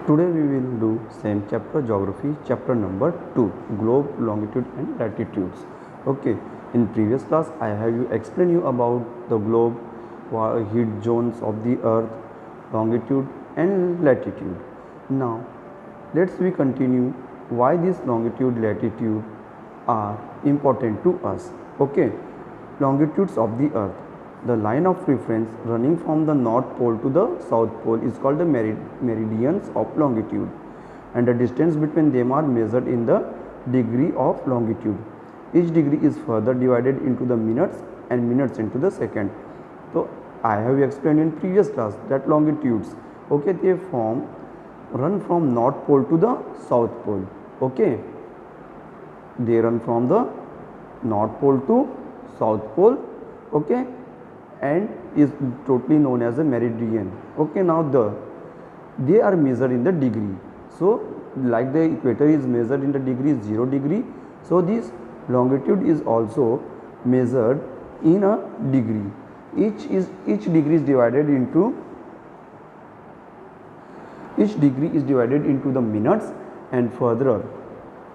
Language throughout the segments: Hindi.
Today we will do same chapter geography, chapter number 2, globe, longitude and latitudes. Okay, in previous class I have explained you about the globe, heat zones of the earth, longitude and latitude. Now let's we continue why this longitude latitude are important to us. Okay, longitudes of the earth. The line of reference running from the north pole to the south pole is called the meridians of longitude, and the distance between them are measured in the degree of longitude. Each degree is further divided into the minutes and minutes into the second. So I have explained in previous class that longitudes, okay, they run from north pole to the south pole. Okay, they run from the north pole to south pole. Okay, and is totally known as a meridian. Okay, now they are measured in the degree. So like the equator is measured in the degree 0 degree, so this longitude is also measured in a degree. Each degree is divided into the minutes, and further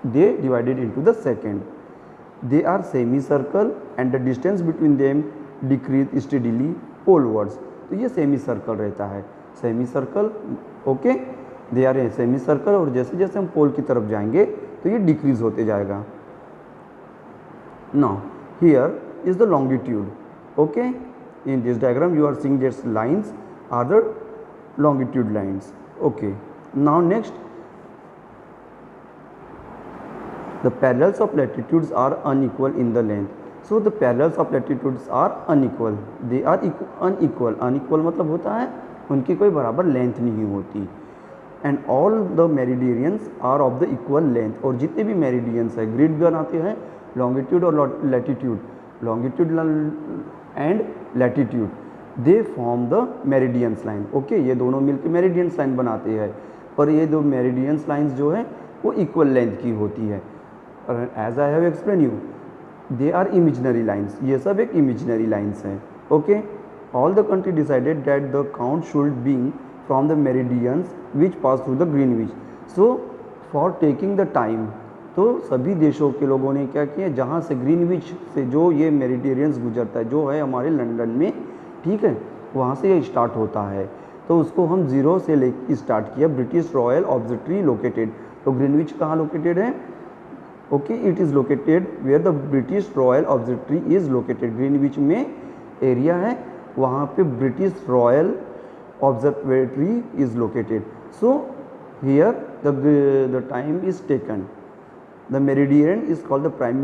they divided into the second. They are semicircle and the distance between them decreases steadily polewards. तो ये सेमी सर्कल रहता है, semi circle. Okay, they are a semi circle, और जैसे जैसे हम पोल की तरफ जाएंगे तो ये डिक्रीज होते जाएगा. Now here is the longitude. Okay, in this diagram you are seeing this lines are the longitude lines. Okay, now next the parallels of latitudes are unequal in the length. So the parallels of latitudes are unequal. They are unequal. Unequal मतलब होता है उनकी कोई बराबर लेंथ नहीं होती. And all the meridians are of the equal length. और जितने भी मेरिडियंस है, ग्रिड बनाते हैं लॉन्गिट्यूड और latitude, longitude and latitude, they form the meridians line. Okay, ये दोनों मिलकर मेरिडियंस लाइन बनाते हैं, पर ये दो मेरिडियंस लाइन्स जो है वो इक्वल लेंथ की होती है. As I have explain you, they are imaginary lines. ये सब एक इमेजिनरी लाइन्स हैं. Okay, all the country decided that the count should be from the meridians which pass through the Greenwich. So for taking the time, तो सभी देशों के लोगों ने क्या किया, जहाँ से ग्रीनविच से जो ये मेरिडियंस गुजरता है, जो है हमारे लंदन में, ठीक है, वहाँ से ये स्टार्ट होता है, तो उसको हम ज़ीरो से ले स्टार्ट किया. British Royal Observatory located. तो ग्रीनविच कहाँ लोकेटेड है? Okay, it is located where the British Royal Observatory is located. Greenwich में एरिया है, वहाँ पे British Royal Observatory is located. So here the time is taken. The meridian is called the prime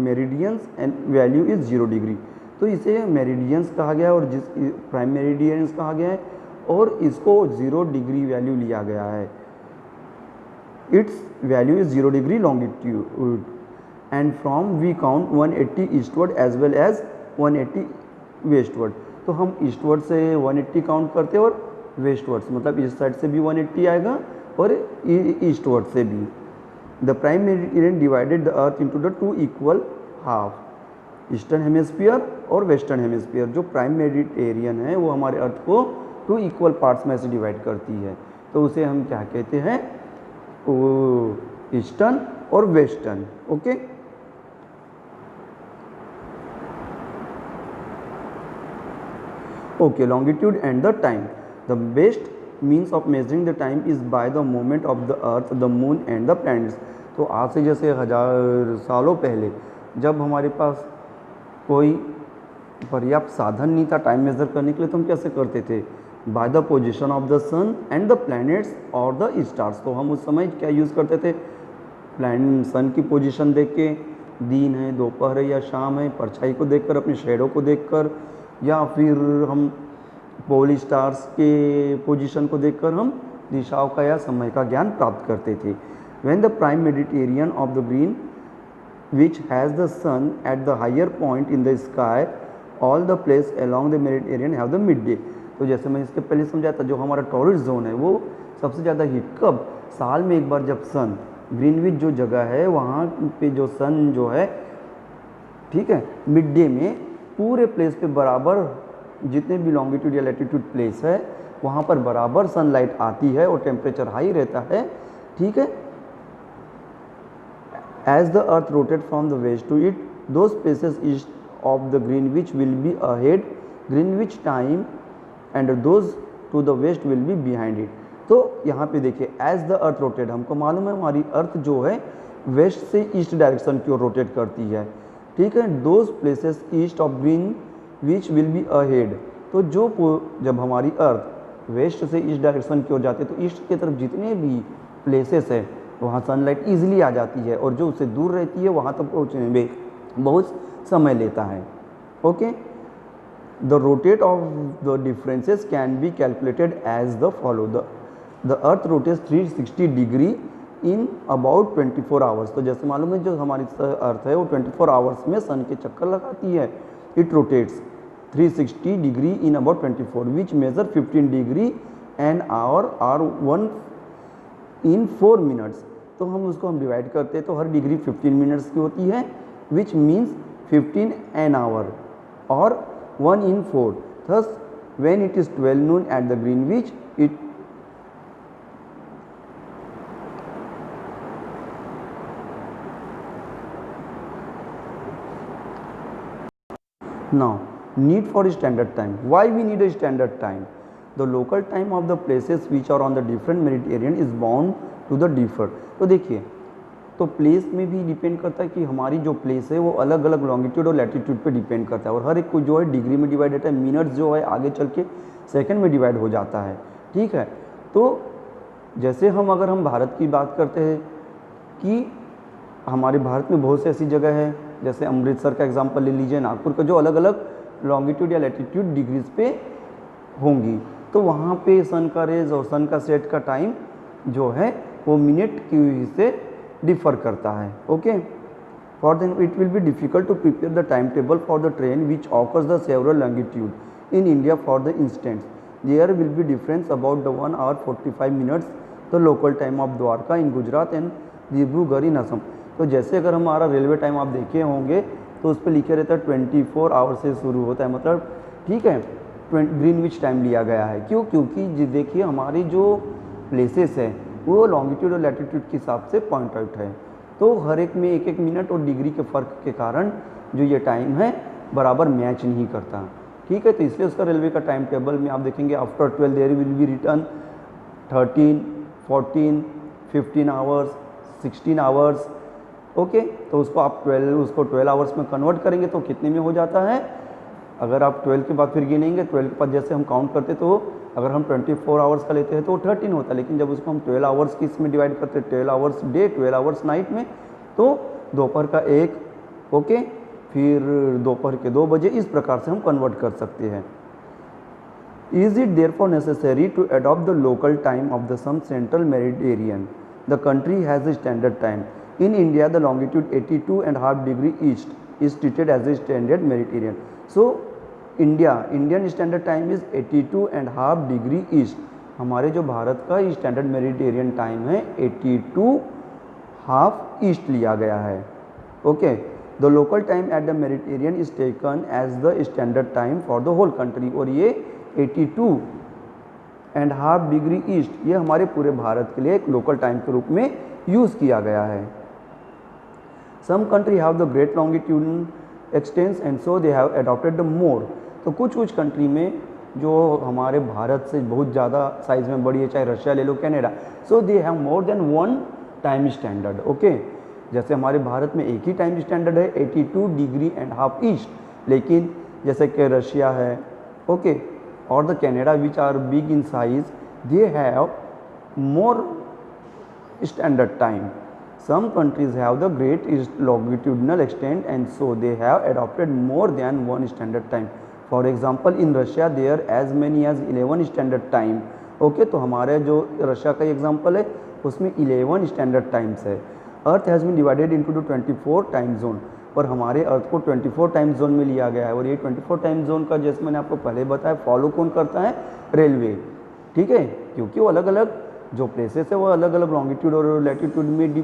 meridians and value is 0 degree. तो इसे मेरिडियंस कहा गया और जिस प्राइम मेरिडियंस कहा गया है, और इसको 0 डिग्री वैल्यू लिया गया है. Its value is 0 degree longitude, and from we count 180 eastward as well as 180 westward. तो हम ईस्टवर्ड से 180 काउंट करते हैं, और वेस्टवर्ड मतलब इस साइड से भी 180 आएगा और ईस्टवर्ड से भी. The prime meridian divided the earth into the 2 equal half, eastern hemisphere और वेस्टर्न हेमिस्फीयर. जो प्राइम मेरिडियन है वो हमारे अर्थ को 2 इक्वल पार्ट्स में से डिवाइड करती है, तो उसे हम क्या कहते हैं, ईस्टर्न और western. Okay, okay, longitude and the time. The best means of measuring the time is by the movement of the earth, the moon and the planets. तो आज से जैसे 1000 सालों पहले जब हमारे पास कोई पर्याप्त साधन नहीं था टाइम मेजर करने के लिए, तो हम कैसे करते थे, by the position of the sun and the planets और द स्टार्स. तो हम उस समय क्या यूज़ करते थे, सन की पोजीशन देख के, दिन है, दोपहर है या शाम है, परछाई को देखकर, अपने शेडो को देखकर, या फिर हम पोल स्टार्स के पोजीशन को देखकर हम दिशाओं का या समय का ज्ञान प्राप्त करते थे. When the prime meridian of the Greenwich has the sun at the higher point in the sky, all the place along the meridian have the midday. तो जैसे मैं इसके पहले समझाया था, जो हमारा टॉरिड जोन है वो सबसे ज़्यादा हीट कब, साल में एक बार जब सन, ग्रीनविच जो जगह है वहाँ पे जो सन जो है, ठीक है, मिड डे में पूरे प्लेस पे बराबर जितने भी लॉन्गिट्यूड या लैटिट्यूड प्लेस है वहाँ पर बराबर सनलाइट आती है और टेम्परेचर हाई रहता है, ठीक है। As the earth rotate from the west to it, those places east of the Greenwich will be ahead Greenwich time and those to the west will be behind it. तो यहाँ पे देखिए एज द अर्थ रोटेट, हमको मालूम है हमारी अर्थ जो है वेस्ट से ईस्ट डायरेक्शन की ओर रोटेट करती है, ठीक है। Those places east of green which will be ahead, तो जब हमारी अर्थ वेस्ट से ईस्ट डायरेक्शन की ओर जाती है तो ईस्ट की तरफ जितने भी प्लेसेस है वहाँ सनलाइट ईजिली आ जाती है, और जो उससे दूर रहती है वहाँ तक पहुँचने में बहुत समय लेता है, okay. The rotate of the differences can be calculated as the follow, the earth rotates 360 degree in about 24 hours. तो जैसे मालूम है जो हमारी अर्थ है वो 24 आवर्स में सन के चक्कर लगाती है। It rotates 360 degree in about 24 which measure 15 degree an hour or 1 in 4 minutes. तो हम उसको डिवाइड करते हैं तो हर डिग्री 15 मिनट्स की होती है, विच मीन्स 15 एन आवर और 1 in 4। Thus, when it is 12 noon at the Greenwich, it now need for standard time. Why we need a standard time? The local time of the places which are on the different meridian is bound to the differ. तो देखिए, तो प्लेस में भी डिपेंड करता है कि हमारी जो प्लेस है वो अलग अलग लॉन्गिट्यूड और लैटिट्यूड पे डिपेंड करता है, और हर एक को जो है डिग्री में डिवाइड होता है, मिनट्स जो है आगे चल के सेकंड में डिवाइड हो जाता है, ठीक है। तो जैसे अगर हम भारत की बात करते हैं कि हमारे भारत में बहुत सी ऐसी जगह है, जैसे अमृतसर का एग्जाम्पल ले लीजिए, नागपुर का, जो अलग अलग लॉन्गिट्यूड या लैटिट्यूड डिग्रीज पे होंगी, तो वहाँ पे सन का रेज और सन का सेट का टाइम जो है वो मिनट की से डिफर करता है, okay. For then it will be difficult to prepare the time table for the train which occurs the several longitude in India for the instants, there will be difference about the 1 hour 45 minutes the local time of Dwarka in Gujarat and Dibrugarh in Assam. तो जैसे अगर हमारा रेलवे टाइम आप देखे होंगे तो उस पर लिखे रहता है 24 आवर से शुरू होता है, मतलब ठीक है ग्रीनविच टाइम लिया गया है। क्यों? क्योंकि देखिए हमारी जो प्लेसेस है वो लॉन्गिट्यूड और लैटिट्यूड के हिसाब से पॉइंट आउट है, तो हर एक में एक एक मिनट और डिग्री के फ़र्क के कारण जो ये टाइम है बराबर मैच नहीं करता, ठीक है। तो इसलिए उसका रेलवे का टाइम टेबल में आप देखेंगे after 12 there will be return 13, 14, 15 hours, 16 hours, okay. तो उसको आप 12 आवर्स में कन्वर्ट करेंगे तो कितने में हो जाता है? अगर आप 12 के बाद फिर गिनेंगे, 12 के बाद जैसे हम काउंट करते तो अगर हम 24 आवर्स का लेते हैं तो वो 13 होता है, लेकिन जब उसको हम 12 आवर्स की इसमें डिवाइड करते हैं, 12 आवर्स डे 12 आवर्स नाइट में, तो दोपहर का 1, ओके, फिर दोपहर के 2 बजे, इस प्रकार से हम कन्वर्ट कर सकते हैं। Is it therefore necessary to adopt the local time of the some central meridian? The country has a standard time. In India, the longitude 82.5 degree east is treated as a standard meridian. So, Indian standard time is 82.5 degree east. हमारे जो भारत का स्टैंडर्ड मेरिडियन टाइम है 82.5 ईस्ट लिया गया है, okay. The local time at the meridian is taken as the standard time for the whole country, और ये 82.5 डिग्री ईस्ट ये हमारे पूरे भारत के लिए एक लोकल टाइम के रूप में यूज़ किया गया है। Some country have the great longitudinal extents and so they have adopted the more. तो कुछ कंट्री में जो हमारे भारत से बहुत ज़्यादा साइज़ में बड़ी है, चाहे रशिया ले लो, Canada, so they have more than 1 time standard, okay. जैसे हमारे भारत में एक ही टाइम स्टैंडर्ड है 82.5 ईस्ट, लेकिन जैसे कि रशिया है, ओके, और the Canada which are big in size, they have more standard time. Some countries have the great longitudinal extent and so they have adopted more than 1 standard time. For example, in Russia there as many as 11 standard time. Okay, तो हमारे जो रशिया का एग्जाम्पल है उसमें 11 स्टैंडर्ड टाइम्स है। Earth has been divided into 24 time zone, पर हमारे अर्थ को 24 टाइम जोन में लिया गया है, और ये 24 टाइम जोन का जैसे मैंने आपको पहले बताया फॉलो कौन करता है? रेलवे, ठीक है, क्योंकि वो अलग अलग जो प्लेसेस है वो अलग अलग लॉन्गिट्यूड और लैटिट्यूड में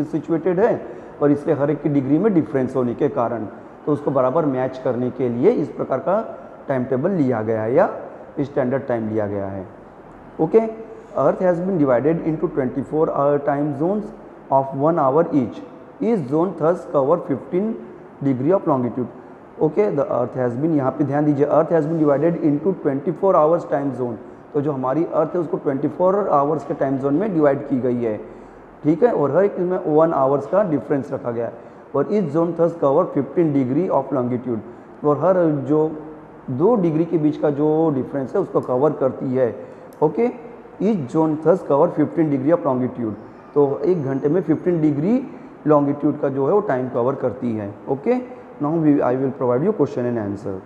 सिचुएटेड है, और इसलिए हर एक की डिग्री में डिफरेंस होने के कारण तो उसको बराबर मैच करने के लिए इस प्रकार का टाइम टेबल लिया गया है या स्टैंडर्ड टाइम लिया गया है। Okay, earth has been divided into 24 time zones of 1 hour each zone thus cover 15 degree of longitude. Okay, the earth has been, यहाँ पे ध्यान दीजिए, earth has been divided into 24 hours time zone. तो जो हमारी अर्थ है उसको 24 आवर्स के टाइम जोन में डिवाइड की गई है, ठीक है, और हर एक में 1 आवर्स का डिफरेंस रखा गया है। और इस zone thus cover 15 degree of longitude, और हर जो 2 डिग्री के बीच का जो डिफरेंस है उसको कवर करती है। ओके, इस zone thus cover 15 degree of longitude, तो 1 घंटे में 15 डिग्री लॉन्गिट्यूड का जो है वो टाइम कवर करती है। Okay, now I will provide you question and answer.